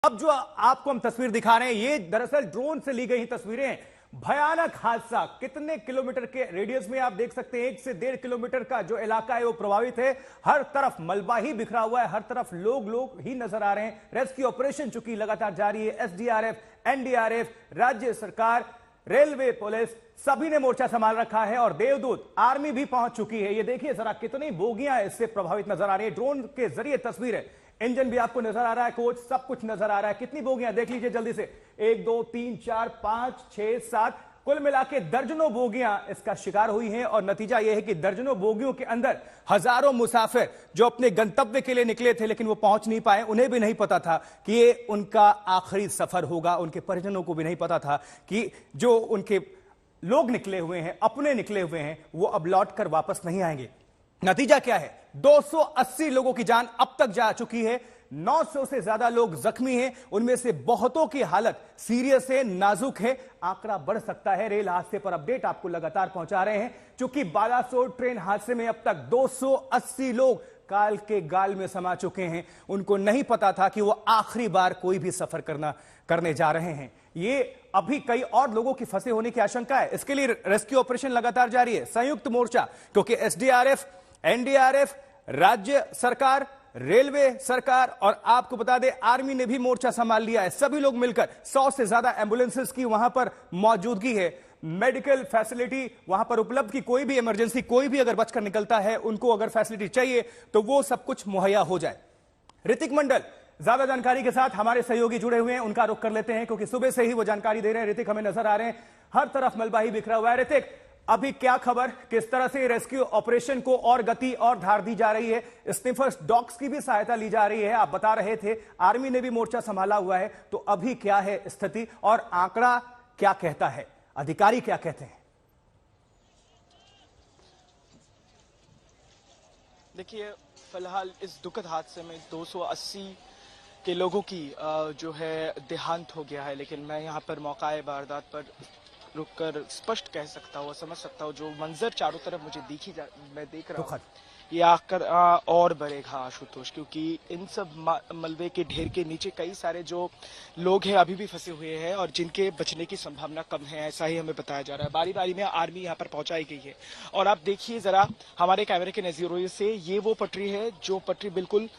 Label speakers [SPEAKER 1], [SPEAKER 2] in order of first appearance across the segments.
[SPEAKER 1] अब जो आपको हम तस्वीर दिखा रहे हैं ये दरअसल ड्रोन से ली गई तस्वीरें हैं। भयानक हादसा, कितने किलोमीटर के रेडियस में आप देख सकते हैं, 1 से 1.5 किलोमीटर का जो इलाका है वो प्रभावित है। हर तरफ मलबा ही बिखरा हुआ है, हर तरफ लोग ही नजर आ रहे हैं। रेस्क्यू ऑपरेशन चूंकि लगातार जारी है, एसडीआरएफ, एनडीआरएफ, राज्य सरकार, रेलवे, पुलिस सभी ने मोर्चा संभाल रखा है और देवदूत आर्मी भी पहुंच चुकी है। ये देखिए जरा कितनी बोगियां इससे प्रभावित नजर आ रही है। ड्रोन के जरिए तस्वीर है, इंजन भी आपको नजर आ रहा है, कोच सब कुछ नजर आ रहा है। कितनी बोगियां देख लीजिए जल्दी से, 1 2 3 4 5 6 7 कुल मिला के दर्जनों बोगियां इसका शिकार हुई हैं। और नतीजा यह है कि दर्जनों बोगियों के अंदर हजारों मुसाफिर जो अपने गंतव्य के लिए निकले थे लेकिन वो पहुंच नहीं पाए। उन्हें भी नहीं पता था कि ये उनका आखिरी सफर होगा, उनके परिजनों को भी नहीं पता था कि जो उनके लोग निकले हुए हैं, अपने निकले हुए हैं, वो अब लौट कर वापस नहीं आएंगे। नतीजा क्या है? 280 लोगों की जान अब तक जा चुकी है, 900 से ज्यादा लोग जख्मी हैं, उनमें से बहुतों की हालत सीरियस है, नाजुक है। आंकड़ा बढ़ सकता है। रेल हादसे पर अपडेट आपको लगातार पहुंचा रहे हैं। चूंकि बालासोर ट्रेन हादसे में अब तक 280 लोग काल के गाल में समा चुके हैं। उनको नहीं पता था कि वो आखिरी बार कोई भी सफर करने जा रहे हैं। ये अभी कई और लोगों की फंसे होने की आशंका है। इसके लिए रेस्क्यू ऑपरेशन लगातार जारी है। संयुक्त मोर्चा, क्योंकि एसडीआरएफ, एनडीआरएफ, राज्य सरकार, रेलवे सरकार और आपको बता दें आर्मी ने भी मोर्चा संभाल लिया है। सभी लोग मिलकर 100 से ज्यादा एम्बुलेंसेस की वहां पर मौजूदगी है। मेडिकल फैसिलिटी वहां पर उपलब्ध की, कोई भी इमरजेंसी, कोई भी अगर बचकर निकलता है, उनको अगर फैसिलिटी चाहिए तो वो सब कुछ मुहैया हो जाए। ऋतिक मंडल ज्यादा जानकारी के साथ हमारे सहयोगी जुड़े हुए हैं, उनका रुख कर लेते हैं क्योंकि सुबह से ही वो जानकारी दे रहे हैं। ऋतिक, हमें नजर आ रहे हैं हर तरफ मलबा ही बिखरा हुआ है। ऋतिक, अभी क्या खबर, किस तरह से रेस्क्यू ऑपरेशन को और गति और धार दी जा रही है? स्निफर्स डॉग्स की भी सहायता ली जा रही है, आप बता रहे थे आर्मी ने भी मोर्चा संभाला हुआ है, तो अभी क्या है स्थिति और आंकड़ा क्या कहता है, अधिकारी क्या कहते हैं?
[SPEAKER 2] देखिए, फिलहाल इस दुखद हादसे में 280 के लोगों की जो है देहांत हो गया है, लेकिन मैं यहाँ पर मौका वारदात पर रुककर स्पष्ट कह सकता हूँ, समझ सकता हूँ जो मंजर चारों तरफ मुझे मैं देख रहा हूँ, ये आकर और बढ़ेगा आशुतोष, क्योंकि इन सब मलबे के ढेर के नीचे कई सारे जो लोग हैं अभी भी फंसे हुए हैं और जिनके बचने की संभावना कम है, ऐसा ही हमें बताया जा रहा है। बारी बारी में आर्मी यहाँ पर पहुंचाई गई है और आप देखिए जरा हमारे कैमरे के नजरिए से, ये वो पटरी है जो पटरी बिल्कुल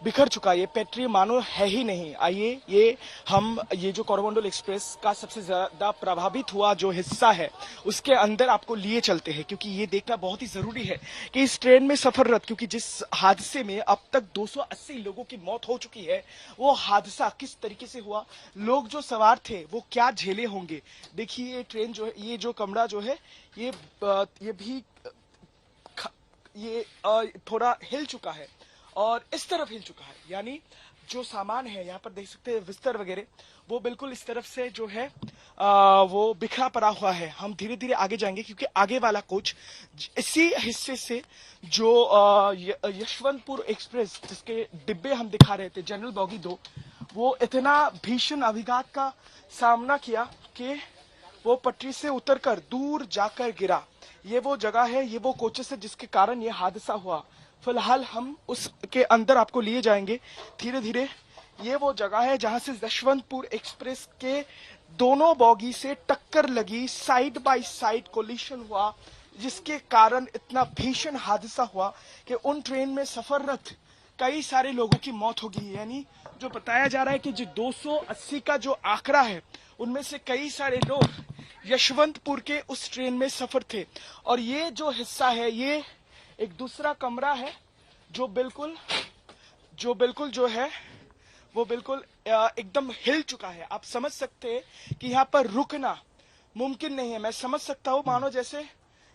[SPEAKER 2] बिखर चुका है। ये पटरी मानो है ही नहीं। आइए ये जो कोरोमंडल एक्सप्रेस का सबसे ज्यादा प्रभावित हुआ जो हिस्सा है उसके अंदर आपको लिए चलते हैं, क्योंकि ये देखना बहुत ही जरूरी है कि इस ट्रेन में सफररत, क्योंकि जिस हादसे में अब तक 280 लोगों की मौत हो चुकी है, वो हादसा किस तरीके से हुआ, लोग जो सवार थे वो क्या झेले होंगे। देखिए ये ट्रेन जो है, ये जो कमरा जो है, ये भी थोड़ा हिल चुका है और इस तरफ हिल चुका है, यानी जो सामान है यहाँ पर देख सकते हैं, बिस्तर वगैरह, वो बिल्कुल इस तरफ से जो है वो बिखरा पड़ा हुआ है। हम धीरे धीरे आगे जाएंगे क्योंकि आगे वाला कोच इसी हिस्से से जो यशवंतपुर एक्सप्रेस जिसके डिब्बे हम दिखा रहे थे, जनरल बॉगी 2, वो इतना भीषण अभिघात का सामना किया कि वो पटरी से उतरकर दूर जाकर गिरा। ये वो जगह है, ये वो कोचेस है जिसके कारण ये हादसा हुआ। फिलहाल हम उसके अंदर आपको लिए जाएंगे धीरे धीरे। ये वो जगह है जहां से यशवंतपुर एक्सप्रेस के दोनों बॉगी से टक्कर लगी, साइड बाय साइड कोलिशन हुआ, जिसके कारण इतना भीषण हादसा हुआ कि उन ट्रेन में सफररत कई सारे लोगों की मौत हो गई। यानी जो बताया जा रहा है कि जो 280 का जो आंकड़ा है, उनमें से कई सारे लोग यशवंतपुर के उस ट्रेन में सफर थे। और ये जो हिस्सा है, ये एक दूसरा कमरा है जो बिल्कुल जो है वो बिल्कुल एकदम हिल चुका है। आप समझ सकते हैं कि यहाँ पर रुकना मुमकिन नहीं है। मैं समझ सकता हूँ मानो जैसे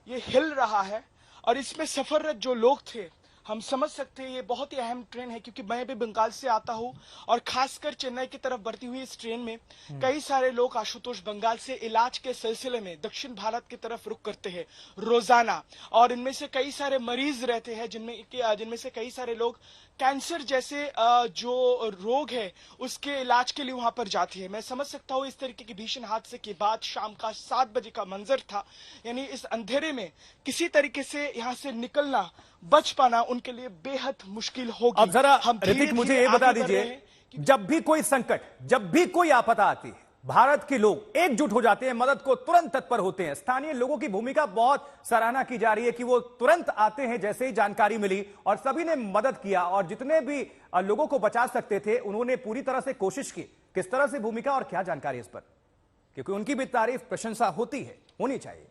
[SPEAKER 2] ये हिल रहा है और इसमें सफररत जो लोग थे, हम समझ सकते हैं ये बहुत ही अहम ट्रेन है, क्योंकि मैं भी बंगाल से आता हूँ और खासकर चेन्नई की तरफ बढ़ती हुई इस ट्रेन में कई सारे लोग आशुतोष बंगाल से इलाज के सिलसिले में दक्षिण भारत की तरफ रुख करते हैं रोजाना, और इनमें से कई सारे मरीज रहते हैं जिनमें से कई सारे लोग कैंसर जैसे जो रोग है उसके इलाज के लिए वहां पर जाती है। मैं समझ सकता हूँ इस तरीके के भीषण हादसे के बाद शाम का 7 बजे का मंजर था, यानी इस अंधेरे में किसी तरीके से यहाँ से निकलना, बच पाना उनके लिए बेहद मुश्किल होगी।
[SPEAKER 1] अब जरा ऋतिक मुझे ये बता दीजिए जब भी कोई संकट, जब भी कोई आपदा आती है, भारत के लोग एकजुट हो जाते हैं, मदद को तुरंत तत्पर होते हैं। स्थानीय लोगों की भूमिका बहुत सराहना की जा रही है कि वो तुरंत आते हैं जैसे ही जानकारी मिली और सभी ने मदद किया और जितने भी लोगों को बचा सकते थे उन्होंने पूरी तरह से कोशिश की। किस तरह से भूमिका और क्या जानकारी इस पर, क्योंकि उनकी भी तारीफ प्रशंसा होती है, होनी चाहिए।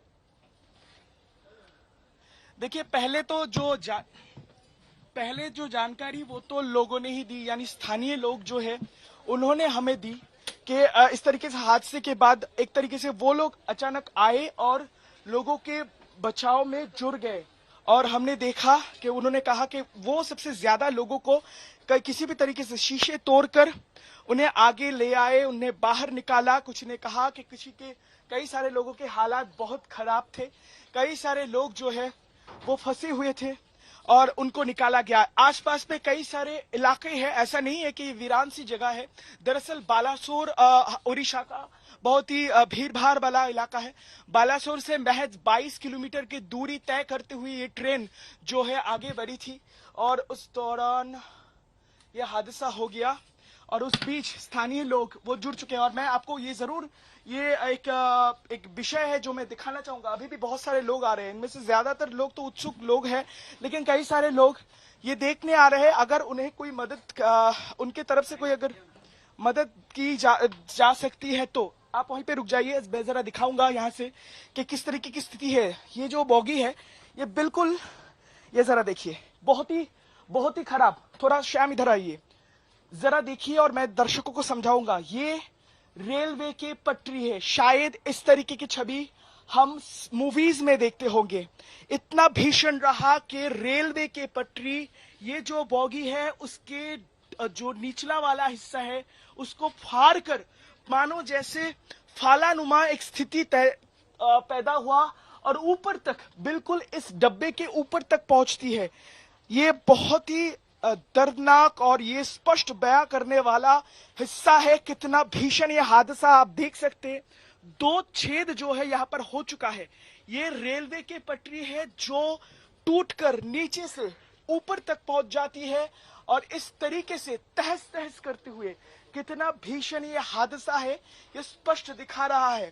[SPEAKER 2] देखिए, पहले जो जानकारी वो तो लोगों ने ही दी, यानी स्थानीय लोग जो है उन्होंने हमें दी कि इस तरीके से हादसे के बाद एक तरीके से वो लोग अचानक आए और लोगों के बचाव में जुड़ गए। और हमने देखा कि उन्होंने कहा कि वो सबसे ज्यादा लोगों को किसी भी तरीके से शीशे तोड़कर उन्हें आगे ले आए, उन्हें बाहर निकाला। कुछ ने कहा कि कई सारे लोगों के हालात बहुत खराब थे, कई सारे लोग जो है वो फंसे हुए थे और उनको निकाला गया। आसपास में कई सारे इलाके हैं, ऐसा नहीं है कि वीरान सी जगह है। दरअसल बालासोर ओडिशा का बहुत ही भीड़ भाड़ वाला इलाका है। बालासोर से महज 22 किलोमीटर की दूरी तय करते हुए ये ट्रेन जो है आगे बढ़ी थी और उस दौरान ये हादसा हो गया और उस बीच स्थानीय लोग वो जुड़ चुके हैं। और मैं आपको ये जरूर एक विषय है जो मैं दिखाना चाहूंगा। अभी भी बहुत सारे लोग आ रहे हैं, इनमें से ज्यादातर लोग तो उत्सुक लोग हैं, लेकिन कई सारे लोग ये देखने आ रहे हैं अगर उन्हें कोई उनके तरफ से कोई अगर मदद की जा सकती है तो। आप वहीं पे रुक जाइए, मैं जरा दिखाऊंगा यहाँ से कि किस तरीके की स्थिति है। ये जो बोगी है ये बिल्कुल, ये जरा देखिए, बहुत ही खराब। थोड़ा श्याम इधर आइए, जरा देखिए और मैं दर्शकों को समझाऊंगा। ये रेलवे के पटरी है, शायद इस तरीके की छवि हम मूवीज में देखते होंगे। इतना भीषण रहा कि रेलवे के पटरी, ये जो बोगी है उसके जो निचला वाला हिस्सा है उसको फाड़ कर मानो जैसे फालानुमा एक स्थिति पैदा हुआ और ऊपर तक, बिल्कुल इस डब्बे के ऊपर तक पहुंचती है। ये बहुत ही दर्दनाक और ये स्पष्ट बयां करने वाला हिस्सा है कितना भीषण ये हादसा। आप देख सकते हैं 2 छेद जो है यहाँ पर हो चुका है। ये रेलवे के पटरी है जो टूटकर नीचे से ऊपर तक पहुंच जाती है और इस तरीके से तहस तहस करते हुए कितना भीषण ये हादसा है ये स्पष्ट दिखा रहा है।